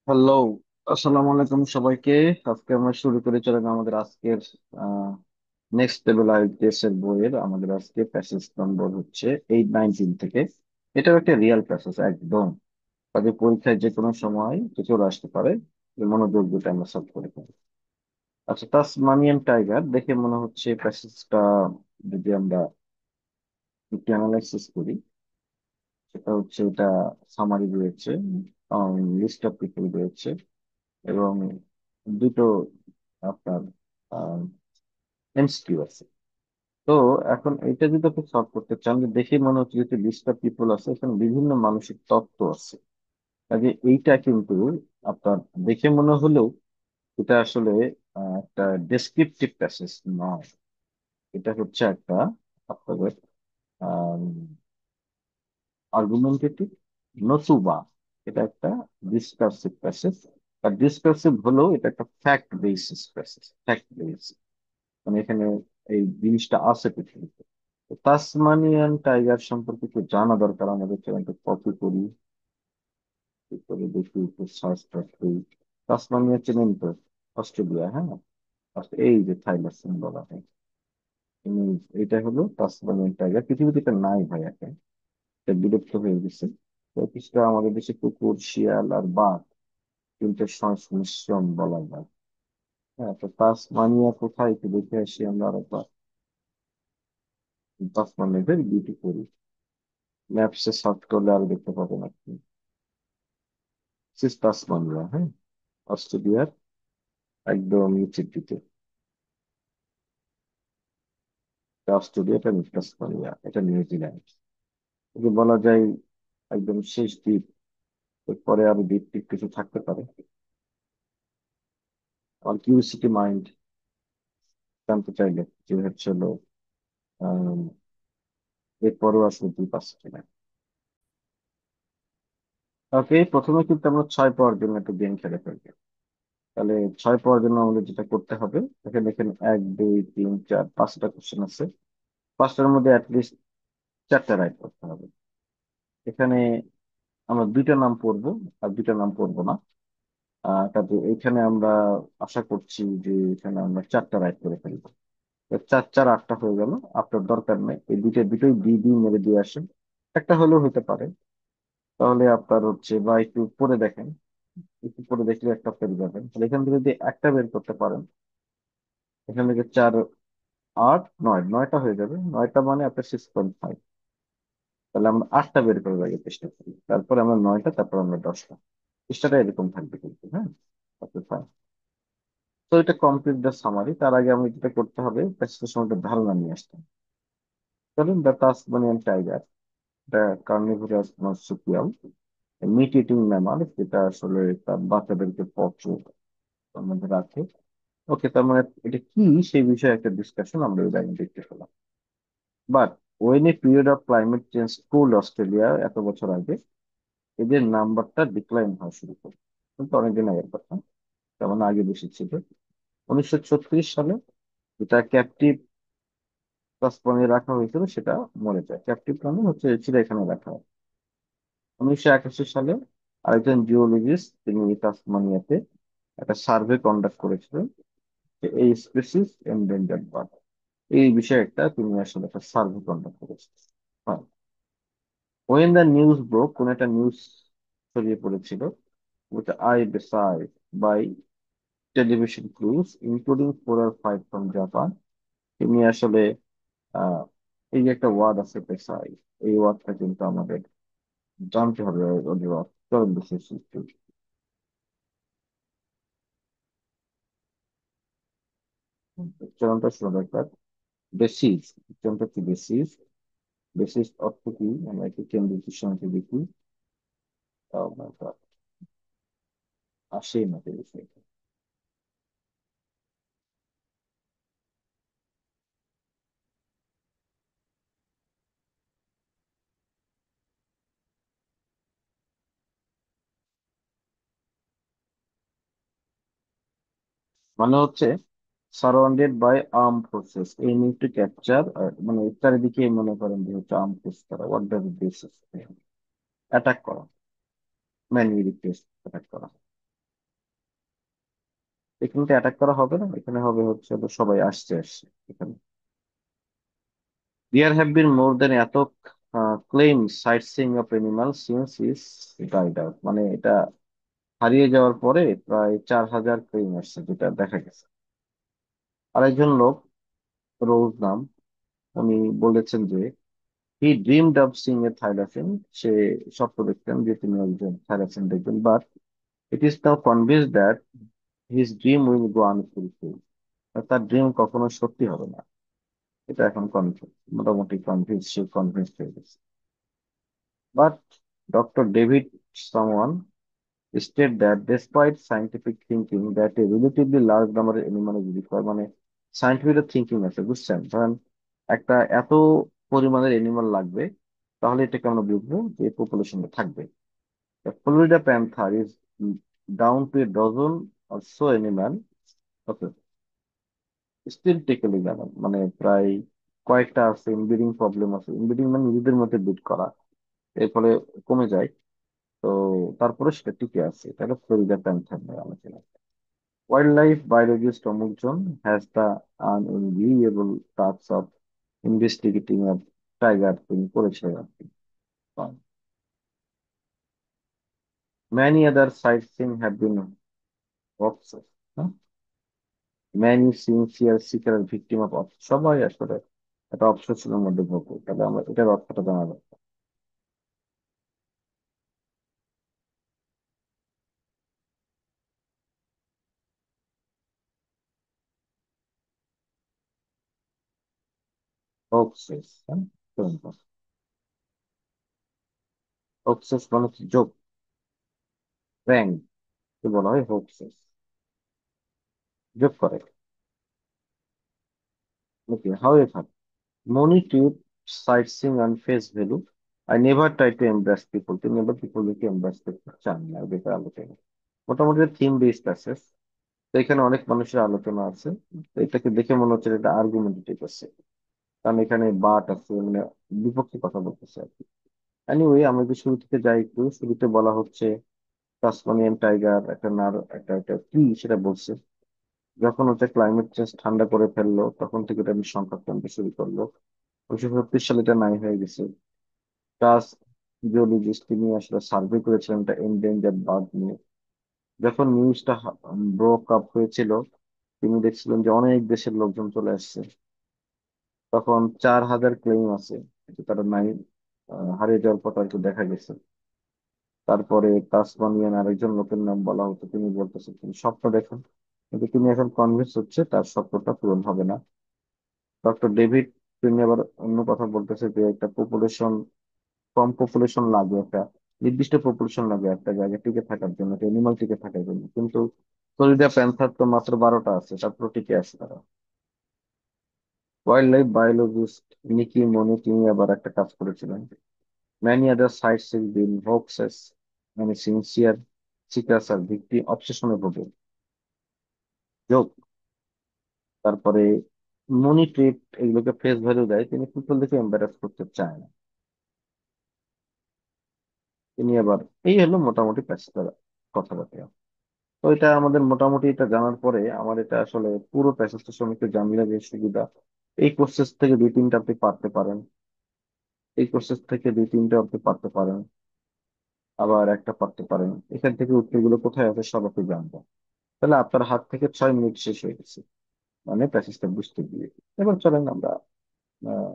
Hello, আসসালামু আলাইকুম সবাইকে। আজকে আমরা শুরু করে চলেন আমাদের আজকের নেক্সট লেভেল আইএলটিএস এর বইয়ের। আমাদের আজকে প্যাসেজ নম্বর হচ্ছে 8-19 থেকে। এটাও একটা রিয়েল প্যাসেজ একদম, কাজে পরীক্ষায় যে কোনো সময় যে চলে আসতে পারে। এই মনোযোগ দিয়ে আমরা সলভ করে ফেলি। আচ্ছা, তাসমানিয়ান টাইগার দেখে মনে হচ্ছে প্যাসেজটা যদি আমরা একটু অ্যানালাইসিস করি, সেটা হচ্ছে এটা সামারি রয়েছে, লিস্ট অফ পিপল রয়েছে, এবং দুটো আপনার এমসিকিউ আছে। তো এখন এটা যদি আপনি সলভ করতে চান, যে দেখে মনে হচ্ছে যে লিস্ট অফ পিপল আছে, এখানে বিভিন্ন মানসিক তত্ত্ব আছে। কাজে এইটা কিন্তু আপনার দেখে মনে হলেও এটা আসলে একটা ডেসক্রিপটিভ প্যাসেজ নয়। এটা হচ্ছে একটা আপনাদের আর্গুমেন্টেটিভ, নতুবা এটা একটা ডিসকার্সিভ প্যাসেজ। আর ডিসকার্সিভ হলেও এটা একটা fact basis passage, fact basis, মানে এখানে এই জিনিসটা আছে পৃথিবীতে। তো তাসমানিয়ান টাইগার সম্পর্কে একটু জানা দরকার আমাদের। চ্যানেলটা কপি করি, করে দেখি, একটু সার্চ করি। তাসমানিয়া চেনেন তো? অস্ট্রেলিয়া, হ্যাঁ। এই যে থাইলাস বলা হয়, এটা হলো তাসমানিয়ান টাইগার। পৃথিবীতে এটা নাই ভাই এখন, এটা বিলুপ্ত হয়ে গেছে। তো কিছুটা আমাদের দেশে কুকুর, শিয়াল আর বাঘ তিনটে সংমিশ্রণ বলা যায়। হ্যাঁ, তো তাসমানিয়া কোথায় একটু দেখে আসি আমরা আরেকবার। তাসমানিয়া বিউটি করি, ম্যাপসে সার্চ করলে আরো দেখতে পাবেন আপনি। তাসমানিয়া, হ্যাঁ, অস্ট্রেলিয়ার একদম নিচের দিকে। এটা অস্ট্রেলিয়া, এটা তাসমানিয়া, এটা নিউজিল্যান্ড। একে বলা যায় একদম শেষ দ্বীপ। এরপরে আরো দ্বীপ টিপ কিছু থাকতে পারে। আমার কিউরিসিটি মাইন্ড জানতে চাইলে যে হচ্ছে হলো আহ এরপরেও আসলে দ্বীপ আছে কিনা। ওকে, প্রথমে কিন্তু আমরা 6 পাওয়ার জন্য একটা গেম খেলে ফেলবো। তাহলে 6 পাওয়ার জন্য আমাদের যেটা করতে হবে, এখানে দেখেন 1 2 3 4 5টা কোশ্চেন আছে। পাঁচটার মধ্যে অ্যাটলিস্ট 4টা রাইট করতে হবে। এখানে আমরা দুইটা নাম পড়বো, আর দুইটা নাম পড়বো না। কাজে এখানে আমরা আশা করছি যে এখানে আমরা 4টা রাইট করে ফেলবো। তো 4 4 8টা হয়ে গেল। আপনার দরকার নেই এই দুটোই দুই মেরে দিয়ে আসেন, একটা হলেও হতে পারে। তাহলে আপনার হচ্ছে, বা একটু পরে দেখেন, একটু পরে দেখলে একটা পেরে যাবেন। তাহলে এখান থেকে যদি একটা বের করতে পারেন, এখান থেকে 4 8 9, 9টা হয়ে যাবে। 9টা মানে আপনার 6.5। তাহলে আমরা 8টা বের করে রাখার চেষ্টা করি, তারপর আমরা 9টা, তারপর আমরা 10টা। চেষ্টাটা এরকম থাকবে কিন্তু, হ্যাঁ। ওকে, ফাইন। তো এটা কমপ্লিট দ্য সামারি। তার আগে আমি যেটা করতে হবে, প্যাসেজের সময় একটা ধারণা নিয়ে আসতাম। ধরুন the Tasmanian tiger, the carnivorous marsupial, meet eating mammal, যেটা আসলে তার বাচ্চাদেরকে তার মধ্যে রাখে। ওকে, তার মানে এটা কি, সেই বিষয়ে একটা ডিসকাশন আমরা এই লাইনে দেখতে পেলাম। But when a period of climate change cool Australia, এত বছর আগে এদের নাম্বারটা ডিক্লাইন হওয়া শুরু করে। কিন্তু অনেকদিন আগের কথা, তেমন আগে বেশি ছিল। 1936 সালে যেটা ক্যাপটিভ তাসমানিয়া রাখা হয়েছিল, সেটা মরে যায়। ক্যাপটিভ মানে হচ্ছে চিড়িয়াখানায় রাখা হয়। 1981 সালে আরেকজন জিওলজিস্ট তিনি তাসমানিয়াতে একটা সার্ভে কন্ডাক্ট করেছিলেন, যে এই স্পিসিস এন্ডেঞ্জার্ড বার্ড, এই বিষয়ে একটা তিনি আসলে একটা সার্ভে কন্ডাক্ট করেছেন। ওয়েন দ্য নিউজ ব্রোক, কোন একটা নিউজ ছড়িয়ে পড়েছিল, which I decide by television clues including 4 or 5 from Japan। তিনি আসলে আহ এই যে একটা ওয়ার্ড আছে পেশাই, এই ওয়ার্ডটা কিন্তু আমাদের জানতে হবে। ওদের অর্থ বিশেষ সৃষ্টি। উচ্চারণটা শোনা দরকার। বেসিস, উচ্চারণটা কি? বেসিস। বেসিস অর্থ কি আমরা একটু কেন্দ্রীয় সঙ্গে দেখি। আসেই না বিষয়টা। মানে হচ্ছে surrounded by arm forces, aiming to capture, মানে চারিদিকে মনে করেন যে হচ্ছে আর্ম ফোর্স করা, হোয়াট ডাজ দিস, অ্যাটাক করা, ম্যানুয়ালি অ্যাটাক করা। এখানে তো অ্যাটাক করা হবে না, এখানে হবে হচ্ছে তো সবাই আসছে আসছে এখানে। There have been more than এত claims sightseeing of animals since is died out, মানে এটা হারিয়ে যাওয়ার পরে প্রায় 4,000 ক্লেম আসছে যেটা দেখা গেছে। আরেকজন লোক, রোজ নাম, উনি বলেছেন যে he dreamed of seeing a thylacine, সে স্বপ্ন দেখতেন যে তিনি একজন থাইলাসিন দেখবেন, but it is now convince that his dream will go unfulfil, তার ড্রিম কখনো সত্যি হবে না। এটা এখন কনফিউজ, মোটামুটি কনফিউজ, সে কনভিন্স হয়ে গেছে। But doctor David someone state that despite scientific thinking that a relatively large number of animals is required, মানে সাইন্টিফিক থিঙ্কিং আছে, বুঝছেন? ধরেন একটা এত পরিমাণের এনিমাল লাগবে, তাহলে এটাকে আমরা বুঝবো যে পপুলেশনটা থাকবে। Florida panther is down to a dozen or so animal, okay, still technically জানেন, মানে প্রায় কয়েকটা আছে, ইনব্রিডিং প্রবলেম আছে, ইনব্রিডিং মানে নিজেদের মধ্যে ব্রিড করা, এর ফলে কমে যায়। তো তারপরে সেটা টিকে আছে, এটা হলো ফ্লোরিডা প্যান্থার নিয়ে আলোচনা। Wildlife biologist Omukjon has the unenviable task of investigating a tiger in করেছে আর কি। Many other sightseeing have been hoaxes, huh? Many sincere seeker are victim of সবাই আসলে একটা অবসেশনের মধ্যে ভোগে, তাহলে আমরা এটার অর্থটা জানা দরকার। হোক্সেস, হ্যাঁ, হোক্সেস মানে হচ্ছে জোক, প্র্যাঙ্ক বলা হয় হোক্সেস, জোক করে। ওকে, how Moni treat sightseeing on face value. I never try to embarrass people. To never people K embarrass করতে চান না, বেকার আলোচনা। মোটামুটি থিম বেসড আছে, তো এখানে অনেক মানুষের আলোচনা আছে। তো এটাকে দেখে মনে হচ্ছে এটা আর্গুমেন্টেটিভ আছে, কারণ এখানে বাট আছে, মানে বিপক্ষে কথা বলতেছে আর কি। এনিওয়ে, আমরা যদি শুরু থেকে যাই, একটু শুরুতে বলা হচ্ছে তাসমানিয়ান টাইগার একটা একটা একটা কি সেটা বলছে। যখন হচ্ছে ক্লাইমেট চেঞ্জ ঠান্ডা করে ফেললো, তখন থেকে এটা সংখ্যা কমতে শুরু করলো। 1936 সালে এটা নাই হয়ে গেছে। গাছ জিওলজিস্ট তিনি আসলে সার্ভে করেছিলেন একটা এন্ডেঞ্জার্ড বার্ড নিয়ে। যখন নিউজটা ব্রোক আপ হয়েছিল, তিনি দেখছিলেন যে অনেক দেশের লোকজন চলে আসছে। তখন 4,000 ক্লেম আছে যে তারা নাই, হারিয়ে যাওয়ার কথা একটু দেখা গেছে। তারপরে তাসমানিয়ান আরেকজন লোকের নাম বলা হতো, তিনি বলতেছে তিনি স্বপ্ন দেখেন, কিন্তু তিনি এখন কনভিন্স হচ্ছে তার স্বপ্নটা পূরণ হবে না। ডক্টর ডেভিড, তিনি আবার অন্য কথা বলতেছে যে একটা পপুলেশন, কম পপুলেশন লাগে, একটা নির্দিষ্ট পপুলেশন লাগে একটা জায়গায় টিকে থাকার জন্য, এনিমাল টিকে থাকার জন্য, কিন্তু ফ্লোরিডা প্যান্থার তো মাত্র 12টা আছে, তারপর টিকে আছে তারা। Wildlife biologist Nicky Mooney, তিনি আবার একটা কাজ করেছিলেন। Many other sights is been hoaxes, মানে সিনসিয়ার সিকার্স আর ভিক্টিম অবসেশনে ভোগে, জোক। তারপরে মনি ট্রিট এগুলোকে ফেস ভ্যালু দেয়, তিনি পিপল দেখে এম্বারাস করতে চায় না। তিনি আবার, এই হলো মোটামুটি প্যাসেজের কথাবার্তা। তো এটা আমাদের মোটামুটি এটা জানার পরে আমার এটা আসলে পুরো প্যাসেজটা সম্পর্কে জানলে বেশ সুবিধা। এই কোর্সেস থেকে দুই তিনটা আপনি পারতে পারেন, এই কোর্সেস থেকে দুই তিনটা আপনি পারতে পারেন, আবার একটা পারতে পারেন। এখান থেকে উত্তরগুলো কোথায় আছে সব আপনি জানবেন। তাহলে আপনার হাত থেকে 6 মিনিট শেষ হয়ে গেছে, মানে প্যাসেজটা বুঝতে গিয়ে। এবার চলেন আমরা আহ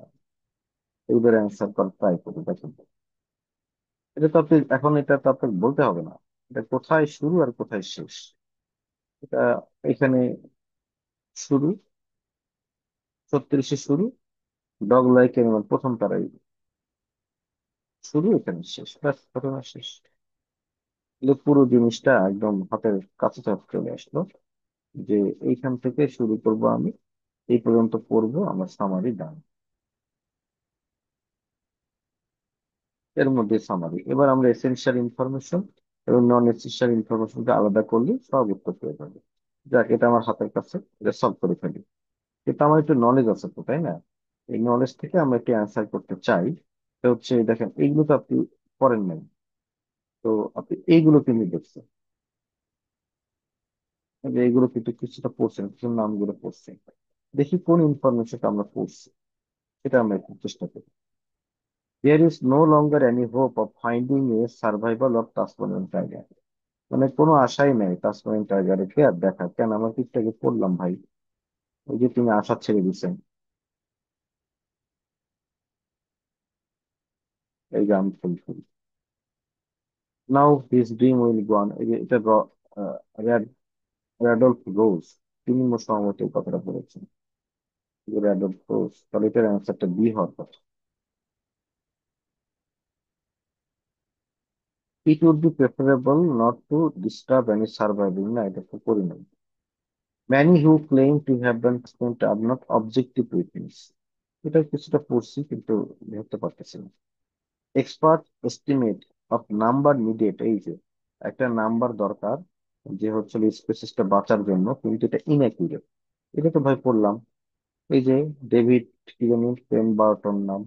এইবার অ্যান্সার করার ট্রাই করি। দেখেন, এটা তো আপনি এখন, এটা তো আপনাকে বলতে হবে না এটা কোথায় শুরু আর কোথায় শেষ। এটা এখানে শুরু, 36-এ শুরু, ডগ লাইক অ্যানিমাল প্রথম তারাই শুরু, এখানে শেষ, ব্যাস ঘটনা শেষ। কিন্তু পুরো জিনিসটা একদম হাতের কাছে চলে আসলো, যে এইখান থেকে শুরু করব আমি, এই পর্যন্ত পড়বো, আমার সামারি ডান। এর মধ্যে সামারি, এবার আমরা এসেনশিয়াল ইনফরমেশন এবং নন এসেনশিয়াল ইনফরমেশনকে আলাদা করলে সব উত্তর পেয়ে যাবে। যাক, এটা আমার হাতের কাছে, এটা সলভ করে ফেলি। কিন্তু আমার একটু নলেজ আছে তো, তাই না? এই নলেজ থেকে আমরা একটু অ্যান্সার করতে চাই। তো হচ্ছে দেখেন, এইগুলো তো আপনি পড়েন নাই, তো আপনি এইগুলো কিন্তু দেখছেন। যে এগুলো কিন্তু কিছুটা পড়ছেন, কিছু নামগুলো পড়ছেন। দেখি কোন ইনফরমেশনটা আমরা পড়ছি, সেটা আমরা একটু চেষ্টা করি। There is no longer any hope of finding a survival of Tasmanian tiger. মানে কোনো আশাই নেই তাসমানিয়ান টাইগারকে আর দেখা। কেন, আমার একটু আগে পড়লাম ভাই, ওই যে তুমি আশা ছেড়ে দিচ্ছেন, এই যে আমি fulfil now his dream will gone. এই যে এটা র্যাডলফ রোজ, তিনি সম্ভবত এই কথাটা বলেছেন। র্যাডলফ রোজ, তাহলে এটার অ্যান্সারটা বি হওয়ার কথা। It would be preferable not to disturb any surviving, না এটা তো করি নাই। Many who claim to have been spent are not objective witness, এটা কিছুটা পড়ছি কিন্তু ধরতে পারতেছি না। Expert estimate of number needed, এই যে একটা নাম্বার দরকার যে হচ্ছে স্পেসিসটা বাঁচার জন্য, কিন্তু এটা ইনঅ্যাকুরেট, এটা তো ভাই পড়লাম। এই যে ডেভিড কি জানি পেন বার্টন নাম,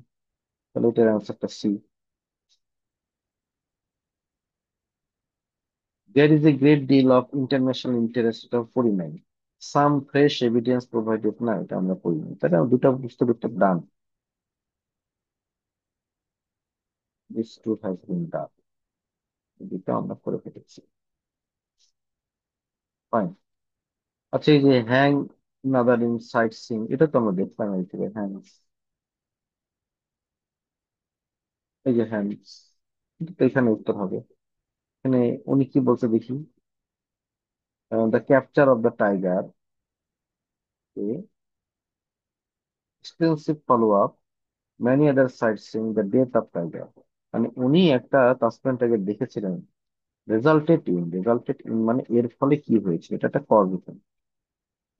তাহলে এটার অ্যান্সারটা C. There is a great deal of international interest, এটা পড়ি নাই। সাম ফ্রেশ এভিডেন্স প্রোভাইডেড, না এটা আমরা পড়ি নাই। তাহলে দুটা বুঝতে উত্তর done, this two has been done, দুটো আমরা করে ফেলেছি। ফাইন। আচ্ছা, এই যে হ্যাং নাদার ইন সাইট সিং, এটা তো আমরা দেখলাম এই থেকে হ্যাং, এই যে হ্যাং, এখানে উত্তর হবে। এখানে উনি কি বলছে দেখি, the capture of the tiger, extensive follow up, many other সাইট সিং, দ্য ডেথ অফ টাইগার। মানে উনি একটা তাসমান টাইগার দেখেছিলেন, রেজাল্টেড ইন মানে এর ফলে কি হয়েছে, এটা একটা কজ।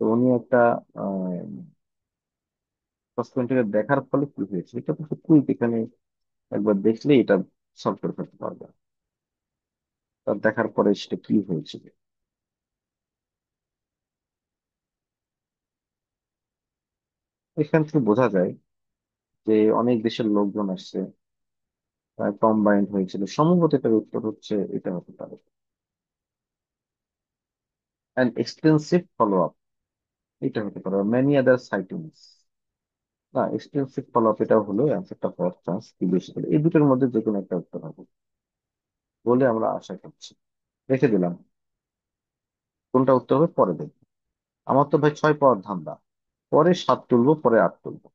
তো উনি একটা তাসমান টাইগার দেখার ফলে কি হয়েছে, এটা তো কুইক, এখানে একবার দেখলে এটা সলভ করে ফেলতে পারবে, তার দেখার পরে সেটা কি হয়েছিল। এখান থেকে বোঝা যায় যে অনেক দেশের লোকজন আসছে, কম্বাইন্ড হয়েছিল, সম্ভবত এটার উত্তর হচ্ছে এটা হতে পারে। অ্যান্ড এক্সটেন্সিভ ফলো আপ, এটা হতে পারে মেনি আদার সাইটিংস, না এক্সটেন্সিভ ফলো আপ এটা হলো অ্যান্সারটা হওয়ার চান্স কি বেশি হলো, এই দুটোর মধ্যে যে কোনো একটা উত্তর হবে বলে আমরা আশা করছি। রেখে দিলাম, কোনটা উত্তর হবে পরে দেখবো। আমার তো ভাই 6 পাওয়ার ধান্দা, পরে 7 তুলবো, পরে 8 তুলবো।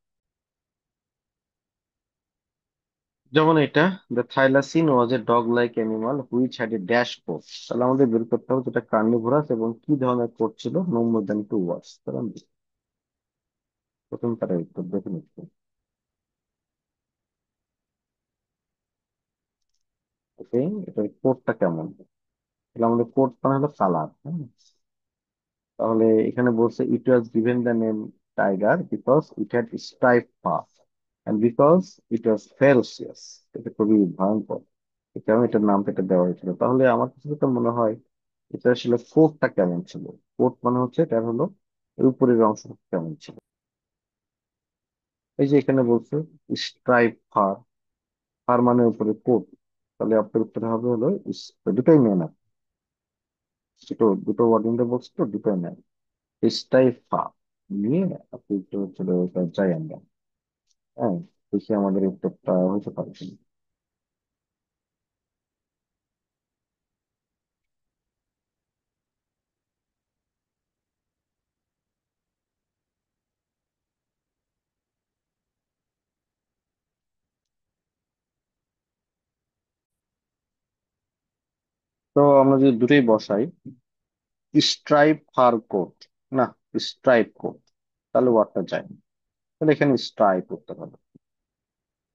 যেমন এটা, the thylacine was a dog like animal which had a dash coat, তাহলে আমাদের বের করতে হবে যেটা কার্নিভোরাস এবং কি ধরনের কোট ছিল, নো মোর দ্যান 2 ওয়াটস, তাহলে আমি প্রথম তার উত্তর দেখে নিচ্ছি। ওকে, এটার কোটটা কেমন, তাহলে আমাদের কোট মানে হলো কালার, হ্যাঁ। তাহলে এখানে বলছে it was given the name tiger because it had stripe পা and because it was ferocious, এটা খুবই ভয়ঙ্কর, এই কারণে এটার নামটা এটা দেওয়া হয়েছিল। তাহলে আমার কাছে তো মনে হয় এটা আসলে কোটটা কেমন ছিল, কোট মানে হচ্ছে এটা হলো এর উপরের অংশ কেমন ছিল। এই যে এখানে বলছে স্ট্রাইপ ফার, ফার মানে উপরে কোট, তাহলে আপনার উত্তর হবে হলো দুটোই মেন, দুটো দুটো ওয়ার্ড নিতে বলছে তো, দুটোই মেন। স্ট্রাইপ ফা নিয়ে আপনি উত্তর হচ্ছিল যাই আমরা, হ্যাঁ, দেখি আমাদের উত্তরটা হতে পারে কিনা। তো আমরা যদি দুটোই বসাই, স্ট্রাইপ ফার কোট, না স্ট্রাইপ কোট, তাহলে ওয়ার্ডটা যায়, তাহলে এখানে স্ট্রাইপ করতে হবে।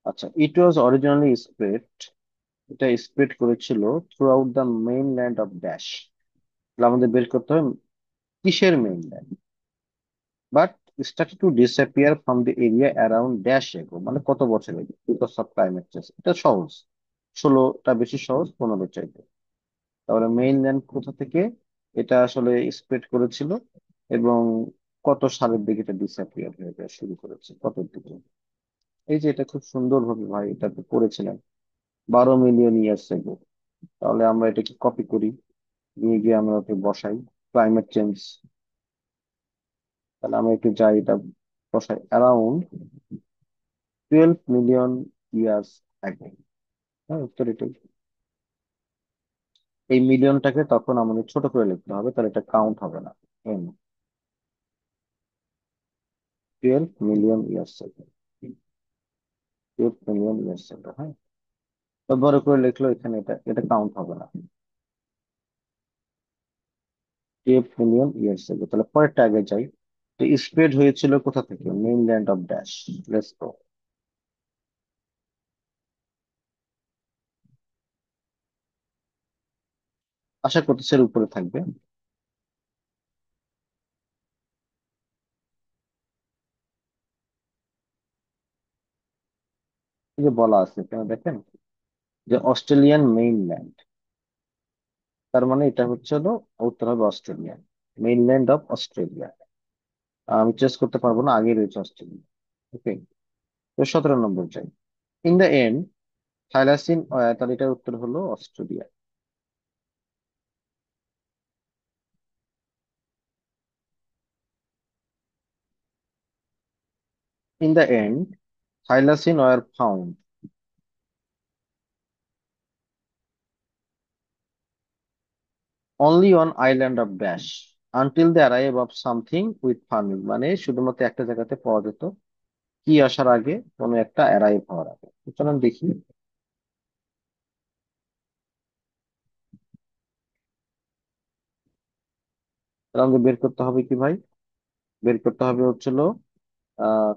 আচ্ছা, ইট ওয়াজ অরিজিনালি স্প্রেড, এটা স্প্রেড করেছিল through out the main land of dash, তাহলে আমাদের বের করতে হবে কিসের main land, but started to disappear from the area around dash এগো, মানে কত বছর আগে, বিকজ অফ ক্লাইমেট চেঞ্জ, এটা সহজ, 16টা বেশি সহজ 15 চাইতে। তাহলে মেইন ল্যান্ড কোথা থেকে এটা আসলে স্প্রেড করেছিল, এবং কত সালের দিকে এটা ডিসঅ্যাপিয়ার হয়ে যাওয়া শুরু করেছে, কত দিকে। এই যে এটা খুব সুন্দর ভাবে ভাই এটা তো করেছিলেন 12 মিলিয়ন ইয়ার্স এগো। তাহলে আমরা এটাকে কপি করি, নিয়ে গিয়ে আমরা ওকে বসাই, ক্লাইমেট চেঞ্জ। তাহলে আমরা একটু যাই, এটা বসাই অ্যারাউন্ড 12 মিলিয়ন ইয়ার্স আগে। হ্যাঁ, উত্তর এটাই। এই মিলিয়নটাকে তখন আমাদের ছোট করে লিখতে হবে, তাহলে এটা কাউন্ট হবে না। 12 মিলিয়ন ইয়ার্স আগে, 12 মিলিয়ন ইয়ার্স আগে। হ্যাঁ, তো বড় করে লিখলো এখানে, এটা এটা কাউন্ট হবে না। 12 মিলিয়ন ইয়ার্স আগে, তাহলে পরেরটা আগে যাই। তো স্প্রেড হয়েছিল কোথা থেকে? Mainland of dash. Let's go. আশা করতেছি এর উপরে থাকবে। এই যে বলা আছে এখানে দেখেন, যে অস্ট্রেলিয়ান মেইনল্যান্ড, তার মানে এটা হচ্ছে হলো উত্তর হবে অস্ট্রেলিয়া, মেইনল্যান্ড অফ অস্ট্রেলিয়া। আমি চেস করতে পারবো না, আগে রয়েছে অস্ট্রেলিয়া। ওকে, তো 17 নম্বর চাই। ইন দ্য এন্ড থাইলাসিন, তাহলে এটার উত্তর হলো Australia. In the end thylacine were found only on island of dash until the arrive of something with farming, মানে শুধুমাত্র একটা জায়গাতে পাওয়া যেত, কি আসার আগে, কোনো একটা অ্যারাইভ হওয়ার আগে। তো চলুন দেখি। তাহলে আমাদের বের করতে হবে কি ভাই? বের করতে হবে হচ্ছিল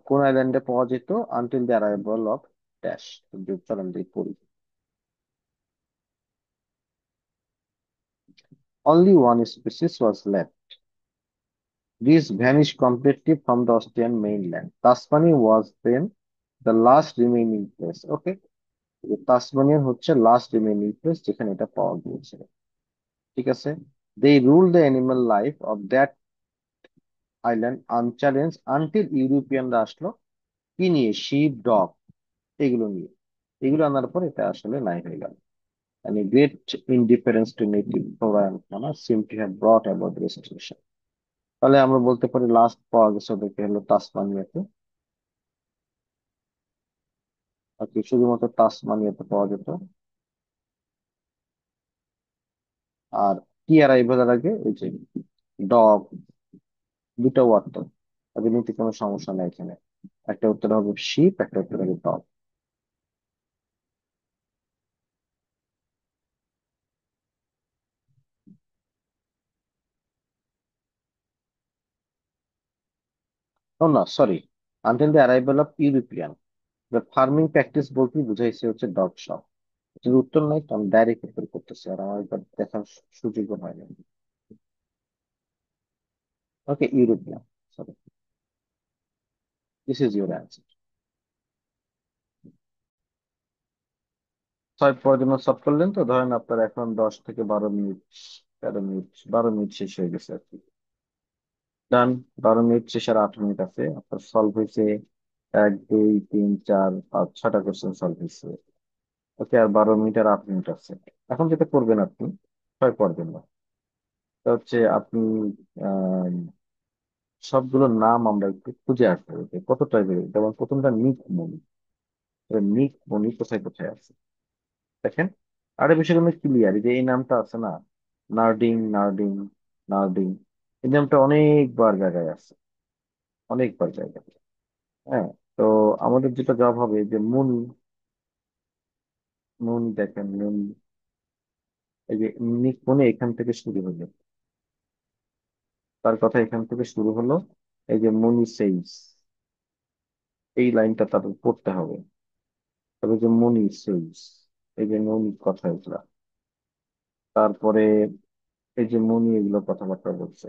কোন আইল্যান্ডে পাওয়া যেত until the arrival of dash. চলুন দেখি পড়ি। Only one species was left, this vanished completely from the Austrian mainland. Tasmania was then the last remaining place. Okay, Tasmania হচ্ছে লাস্ট রিমেইনিং প্লেস যেখানে এটা পাওয়া গিয়েছিল। ঠিক আছে। They rule the animal life of that island unchallenge until ইউরোপিয়ানরা আসলো, কি নিয়ে? শিপ, ডগ, এগুলো নিয়ে। এগুলো আনার পর এটা আসলে নাই হয়ে গেল। And a great indifference to native flora and fauna seem to have brought about the restoration. তাহলে আমরা বলতে পারি লাস্ট পাওয়া গেছে ওদেরকে হলো তাসমানিয়াতে। আর কি শুধুমাত্র তাসমানিয়াতে পাওয়া যেত। আর কি অ্যারাইভালের আগে ওই যে ডগ, দুটো ওয়ার্ড তো, তাদের নিতে কোনো সমস্যা নেই এখানে। একটা উত্তর হবে শিপ, একটা উত্তর হবে ডগ। ও না, sorry, until the arrival of European, farming practice বলতে বুঝাইছে হচ্ছে ডগ শপ। যদি উত্তর নাই তো আমি ডাইরেক্ট উত্তর করতেছি, আর আমার এবার দেখার সুযোগও হয়নি। Okay, European. Sorry, this is your answer. 6 পর্যন্ত সলভ করলেন তো, ধরেন আপনার এখন 10 থেকে 12 মিনিট, 13 মিনিট, 12 মিনিট শেষ হয়ে গেছে আর কি। ডান। 12 মিনিট শেষ, আর 8 মিনিট আছে। আপনার সলভ হয়েছে 1, 2, 3, 4, 5, 6টা কোশ্চেন সলভ হয়েছে। ওকে, আর 12 মিনিট আর 8 মিনিট আছে। এখন যেটা করবেন আপনি, 6 পর্যন্ত, তা হচ্ছে আপনি আহ সবগুলোর নাম আমরা একটু খুঁজে আসতে হবে, কত টাইপের। যেমন প্রথমটা নিক মনি। নিক মনি কোথায় কোথায় আছে দেখেন। আর এই বিষয়গুলো ক্লিয়ার, যে এই নামটা আছে না, নার্ডিং, নার্ডিং, নার্ডিং, এই নামটা অনেকবার জায়গায় আছে, অনেকবার জায়গায়। হ্যাঁ, তো আমাদের যেটা জব হবে যে মুন, মুন দেখেন, মুন, এই যে নিক মনি এখান থেকে শুরু হলো, তার কথা এখান থেকে শুরু হলো। এই যে মনি সেইস, এই লাইনটা তাদের পড়তে হবে। তবে যে মনি সেইস, এই যে মনি কথা এগুলা, তারপরে এই যে মনি এগুলো কথাবার্তা বলছে।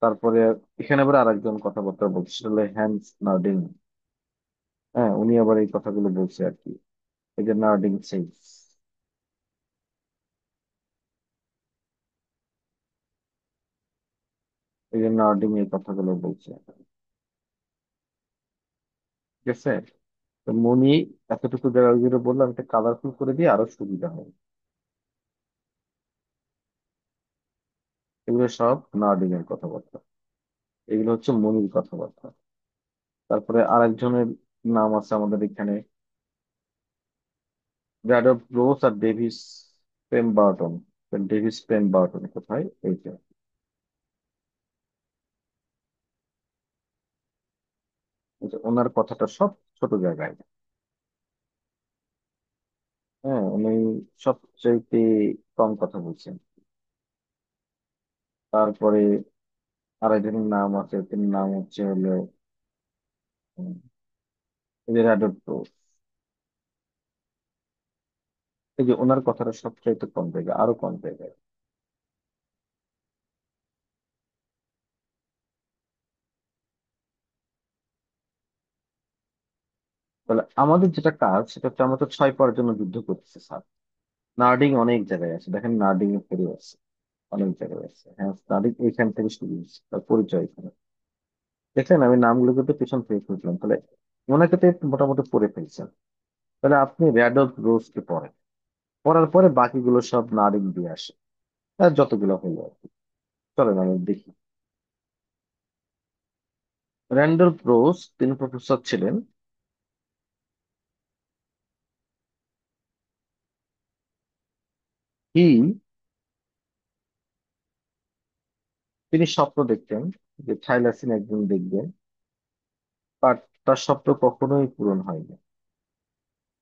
তারপরে এখানে আবার আরেকজন কথাবার্তা বলছে, সেটা হলো হ্যান্স নার্ডিং। হ্যাঁ, উনি আবার এই কথাগুলো বলছে আর কি। এই যে নার্ডিং সেইস, এই যে নার্ডিং এই কথাগুলো বলছে। ঠিক আছে? তো মনি এতটুকু জায়গা ওই জন্য বললাম, এটা কালারফুল করে দিয়ে আরো সুবিধা হয়। এগুলো সব নার্ডিং এর কথাবার্তা, এগুলো হচ্ছে মনির কথাবার্তা। তারপরে আরেকজনের নাম আছে আমাদের এখানে, র্যাডব রোজ আর ডেভিস পেমবার্টন। ডেভিস পেমবার্টন কোথায়? এইটা। এই যে ওনার কথাটা সব ছোট জায়গায়। হ্যাঁ, উনি সবচাইতে কম কথা বলছেন। তারপরে আরেকজনের নাম আছে, তিনি নাম হচ্ছে হলো উম, এই যে র্যাডব রোজ। এই যে ওনার কথাটা সবচাইতে কম জায়গায়, আরো কম জায়গায়। তাহলে আমাদের যেটা কাজ সেটা হচ্ছে, আমরা তো 6 পাওয়ার জন্য যুদ্ধ করতেছি স্যার। নার্ডিং অনেক জায়গায় আছে, দেখেন নার্ডিং এর পরে আছে, অনেক জায়গায় আছে। হ্যাঁ, নার্ডিং এইখান থেকে শুরু হচ্ছে, তার পরিচয় এখানে। দেখেন আমি নামগুলো কিন্তু পিছন থেকে খুঁজলাম, তাহলে ওনাকে তো একটু মোটামুটি পড়ে ফেলছেন। তাহলে আপনি র্যাডলফ রোজকে পড়েন, পড়ার পরে বাকিগুলো সব নার্ডিং দিয়ে আসে, আর যতগুলো হলো আর কি। চলেন আমি দেখি। র্যান্ডলফ রোজ, তিনি প্রফেসর ছিলেন। হি, তিনি স্বপ্ন দেখতেন যে থাইলাসিন একদিন দেখবেন, বাট তার স্বপ্ন কখনোই পূরণ হয়নি।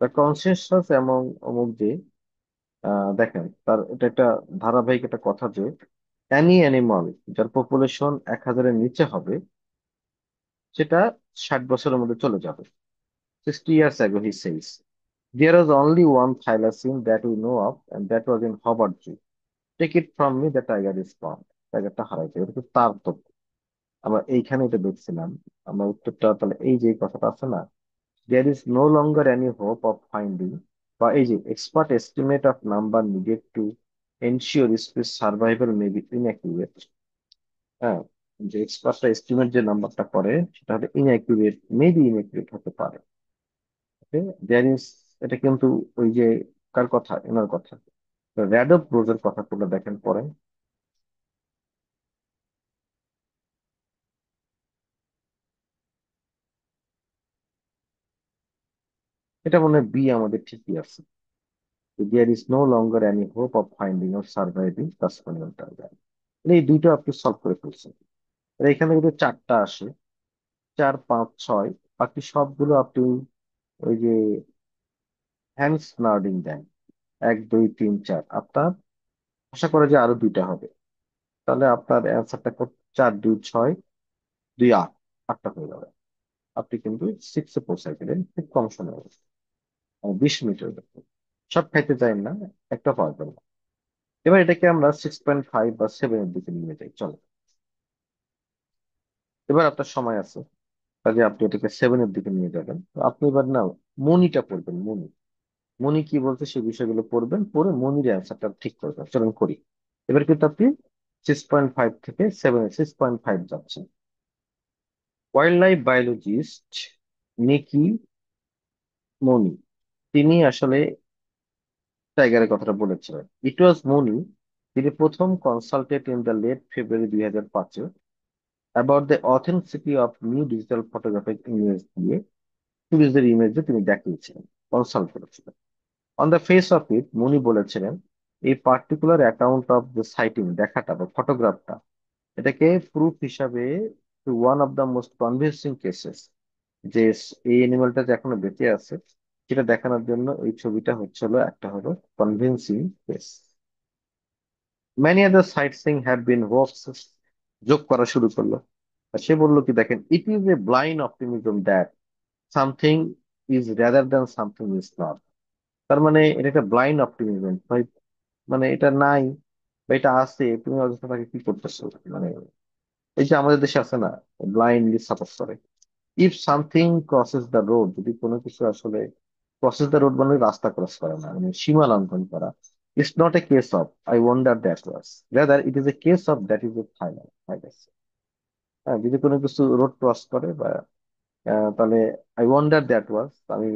দ্য কনসেনসাস এমন অমুক যে, দেখেন তার এটা একটা ধারাবাহিক একটা কথা যে, অ্যানি অ্যানিমাল যার পপুলেশন 1,000-এর নিচে হবে, সেটা 60 বছরের মধ্যে চলে যাবে। 60 years ago, he says, there was only one thylacine that we know of, and that was in Hobart Zoo. Take it from me, the tiger is gone. টাইগারটা হারাইছে, এটা তো তার তথ্য। আমরা এইখানে এটা দেখছিলাম। আমরা উত্তরটা তাহলে এই যে কথাটা আছে না, there is no longer any hope of finding, বা এই যে expert estimate of number needed to ensure species survival may be inaccurate। হ্যাঁ, যে এক্সপার্টরা এস্টিমেট যে নাম্বারটা করে সেটা হলো ইনঅ্যাকুরেট, মেবি ইনঅ্যাকুরেট হতে পারে। ওকে, দেয়ার ইজ, এটা কিন্তু ওই যে কার কথা, এনার কথা, র্যাডব রোজের কথা তুলে দেখেন পরে। এটা মনে হয় বি আমাদের ঠিকই আছে। There is no longer any hope of finding or surviving Tasmanian tiger. এই দুইটা আপনি সলভ করে ফেলছেন। আর এখানে যদি 4টা আসে, 4, 5, 6, বাকি সবগুলো আপনি ওই যে হ্যান্ডস নার্ডিং দেন, 1, 2, 3, 4, আপনার আশা করা যে আরো দুইটা হবে। তাহলে আপনার অ্যান্সারটা 4, 2, 6, 2, 8, 8টা হয়ে যাবে। আপনি কিন্তু 6-এ পৌঁছায় গেলেন খুব কম সময়ে, 20 মিনিটের মধ্যে। সব খাইতে চাই না, একটা পাওয়া গেল। এবার এটাকে আমরা 6.5 বা 7-এর দিকে নিয়ে যাই, চলো। এবার আপনার সময় আছে, কাজে আপনি এটাকে 7-এর দিকে নিয়ে যাবেন। তো আপনি এবার না মনিটা পড়বেন, মনি। মনি কি বলতে সেই বিষয়গুলো পড়বেন, পড়ে মনির অ্যান্সারটা ঠিক করবেন। চলুন করি। এবার কিন্তু আপনি 6.5 থেকে 6.5 যাচ্ছেন। Wild life biologist Nicky Mooney, তিনি আসলে টাইগারের কথাটা বলেছিলেন। ইট ওয়াজ মনি, তিনি প্রথম consulted in the late February 2005-এ about the authenticity of new digital photographic image দিয়ে টুরিস্টদের ইমেজ তিনি দেখিয়েছিলেন, কনসাল্ট করেছিলেন। On the face of it, Mooney বলেছিলেন এই particular account of the sighting, দেখাটা বা ফটোগ্রাফটা, এটাকে প্রুফ হিসাবে one of the most convincing cases, যে এই অ্যানিমালটা যে এখনো বেঁচে আছে সেটা দেখানোর জন্য এই ছবিটা হচ্ছে হলো একটা হলো কনভিন্সিং কেস। ম্যানি আদার সাইট সিং হ্যাভ বিন হোয়াক্স, যোগ করা শুরু করলো। আর সে বললো কি, দেখেন, it is a blind optimism that something is rather than something is not. তার মানে এটা একটা ব্লাইন্ড অপটিমিজম ভাই, মানে এটা নাই বা এটা আছে, তুমি অযথা তাকে কি করতেছো, মানে এই যে আমাদের দেশে আছে না, ব্লাইন্ডলি সাপোর্ট করে। If something crosses the road, যদি কোনো কিছু আসলে ক্রসেস দ্য রোড মানে রাস্তা ক্রস করা না, মানে সীমা লঙ্ঘন করা, it's not a case of I wonder that was, rather it is A case of that is a final. হ্যাঁ, যদি কোনো কিছু রোড ক্রস করে, তাহলে আই ওয়ান্ডার দ্যাট ওয়াজ, আমি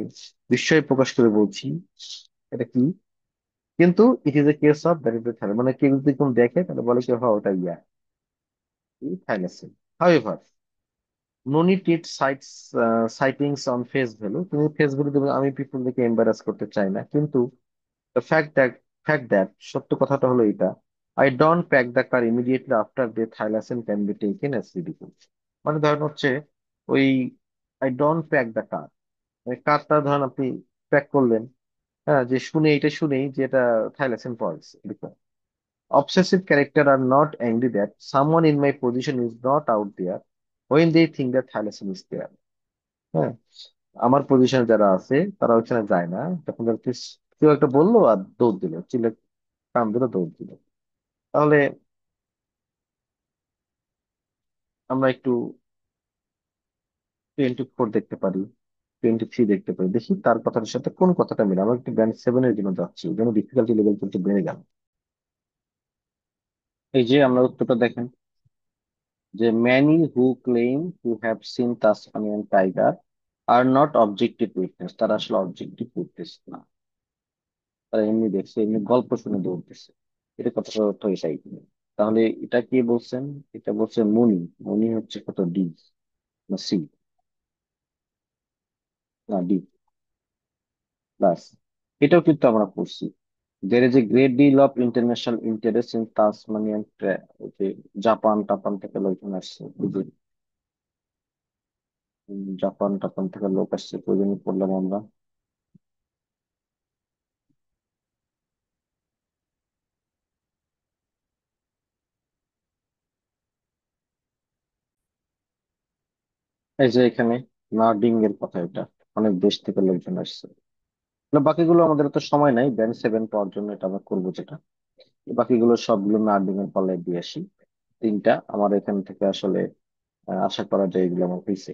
বিস্ময় প্রকাশ করে বলছি এটা কি। কিন্তু ইট is A case of that is Thailand, মানে কেউ যদি কোন দেখে তাহলে বলে কি হ্যাঁ ওটা yeah thylacine. However, no need it sights sightings on face value, তুমি ফেস ভ্যালু তুমি, আমি পিপল দেখে এম্বারাস করতে চাই না, কিন্তু ফ্যাক্ট দ্যাট, সত্য কথাটা হলো এটা, I don't pack the car immediately after day thylacine can be taken as ridicule. মানে ধরেন হচ্ছে ওই I don't pack the car, কারটা ধরেন আপনি প্যাক করলেন, হ্যাঁ, যে শুনে এটা শুনেই যে এটা থাইলাসিন পাওয়া গেছে এরকম। Obsessive character are not angry that someone in my position is not out there when they think that thalassemia is there. হ্যাঁ, আমার পজিশনে যারা আছে তারা ওখানে যায় না, তখন তারা কেউ একটা বললো আর দৌড় দিল, চিলে কান ধরে দৌড় দিল। তাহলে আমরা একটু 24 দেখতে পারি, 23 দেখতে পারি, দেখি তার কথাটার সাথে কোন কথাটা মিলে। আমরা একটু ব্যান্ড 7-এর জন্য যাচ্ছি, ওই জন্য ডিফিকাল্টি লেভেল কিন্তু বেড়ে গেল। এই যে আমরা উত্তরটা দেখেন, যে many who claim to have seen Tasmanian tiger R not objective witness, তারা আসলে অবজেক্টিভ উইটনেস না, তারা এমনি দেখছে, এমনি গল্প শুনে দৌড়তেছে। এটা কথাটা অর্থ এটাই। তাহলে এটা কি বলছেন? এটা বলছে মুনি। মুনি হচ্ছে কত, ডি না সি? না, ডি প্লাস। এটাও কিন্তু আমরা পড়ছি, there is a great deal of international interest in Tasmanian, যে জাপান টাপান থেকে লোকজন আসছে, বুঝলি? জাপান টাপান থেকে লোক আসছে, প্রয়োজনে পড়লাম আমরা। এই যে এখানে নার্ডিং এর কথা, এটা অনেক দেশ থেকে লোকজন আসছে। না, বাকিগুলো আমাদের তো সময় নাই ব্যান্ড 7 পাওয়ার জন্য, এটা আমরা করবো যেটা, বাকিগুলো সবগুলো নার্ডিং এর পাল্লায় দিয়ে আসি। তিনটা আমার এখান থেকে আসলে আশা করা যায় এগুলো আমার হয়েছে।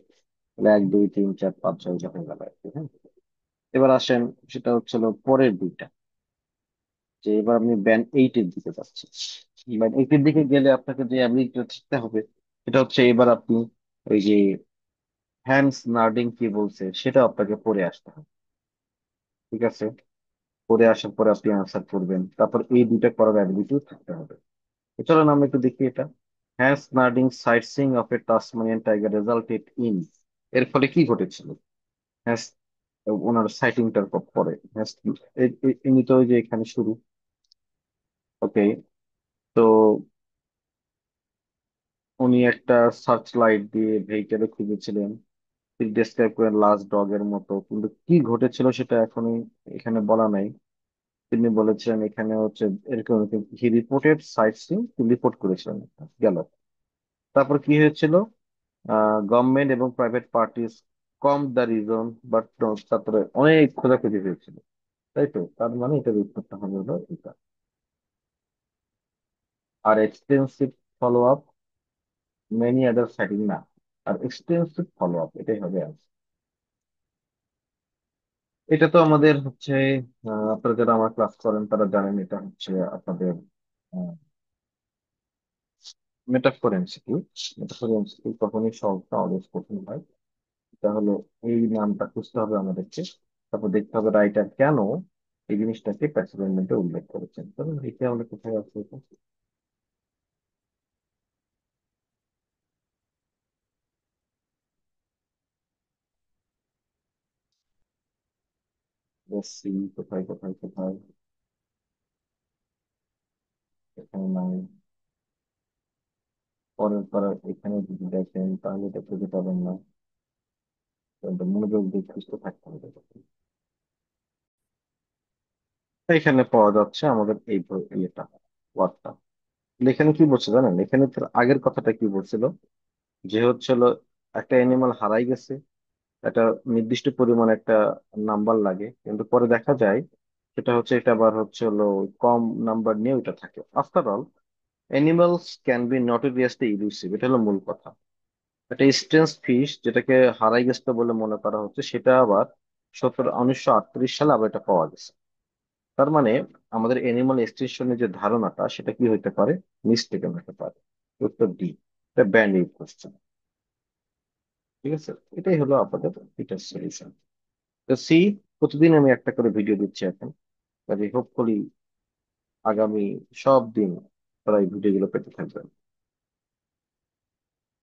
তাহলে 1 2 3 4 5 6 যখন গেল আর কি, হ্যাঁ। এবার আসেন, সেটা হচ্ছিল পরের দুইটা, যে এবার আপনি ব্যান্ড 8-এর দিকে যাচ্ছেন। ব্যান্ড 8-এর দিকে গেলে আপনাকে যে অ্যাবিলিটিটা শিখতে হবে, সেটা হচ্ছে এবার আপনি ওই যে হ্যান্স নার্ডিং কি বলছে সেটা আপনাকে পড়ে আসতে হবে। ঠিক আছে, পড়ে আসার পরে আপনি আনসার করবেন, তারপর এই দুইটা করার অ্যাবিলিটিও থাকতে হবে। তো চলুন আমরা একটু দেখি এটা। Hans Naarding sighting of a Tasmanian tiger resulted in, এর ফলে কি ঘটেছিল? হ্যান্স, ওনার সাইটিংটার পরে হ্যান্স, এমনি তো ওই যে এখানে শুরু, ওকে। তো উনি একটা সার্চ লাইট দিয়ে ভেহিকেলে খুঁজেছিলেন, ঠিক ডেসক্রাইব করেন লাস্ট ডগ এর মতো, কিন্তু কি ঘটেছিল সেটা এখনই এখানে বলা নাই। তিনি বলেছিলেন এখানে হচ্ছে এরকম, হি রিপোর্টেড সাইট সিইং, রিপোর্ট করেছিলেন, গেল। তারপর কি হয়েছিল? গভর্নমেন্ট এবং private parties com the reason, but তারপরে অনেক খোঁজাখুঁজি হয়েছিল, তাই তো? তার মানে এটার উত্তরটা হবে হলো এটা। আর extensive follow up, many other sighting না, আর এক্সটেন্সিভ ফলো আপ, এটাই হবে answer। এটা তো আমাদের হচ্ছে আপনারা যারা আমার ক্লাস করেন তারা জানেন, এটা হচ্ছে আপনাদের মেটাফোর এমসিকিউ। মেটাফোর এমসিকিউ কখনই সহজ না, অলওয়েজ কঠিন হয়। এটা হলো, এই নামটা খুঁজতে হবে আমাদেরকে, তারপর দেখতে হবে রাইটার কেন এই জিনিসটাকে প্যাসেজের উল্লেখ করেছেন। তবে এটা আমরা কোথায় আছে এটা? সি, কোথায় কোথায় কোথায়, এখানে নাই। পরের পর এখানে যদি দেখেন তাহলে এটা খুঁজে পাবেন না, তো মনোযোগ দিয়ে খুঁজতে থাকতে হবে। এখানে পাওয়া যাচ্ছে আমাদের এই ইয়েটা, ওয়ার্ডটা। এখানে কি বলছে জানেন? এখানে তার আগের কথাটা কি বলছিল, যে হচ্ছিল একটা অ্যানিমাল হারাই গেছে, একটা নির্দিষ্ট পরিমাণ একটা নাম্বার লাগে, কিন্তু পরে দেখা যায় সেটা হচ্ছে এটা আবার হচ্ছে হলো কম নাম্বার নিয়ে ওইটা থাকে। After all animals can be notoriously elusive, এটা হলো মূল কথা। একটা স্ট্রেঞ্জ ফিশ যেটাকে হারাই গেছে বলে মনে করা হচ্ছে, সেটা আবার 1938 সালে আবার এটা পাওয়া গেছে। তার মানে আমাদের অ্যানিমাল এক্সটিংশনের যে ধারণাটা সেটা কি হইতে পারে, মিস্টেকেন হতে পারে। উত্তর ডি, এটা ব্যান্ড এইড কোশ্চেন। ঠিক আছে, এটাই হলো আমাদের এটার সলিউশন। তো সি, প্রতিদিন আমি একটা করে ভিডিও দিচ্ছি এখন, কাজে হোপফুলি আগামী সব দিন তারা এই ভিডিওগুলো পেতে থাকবেন।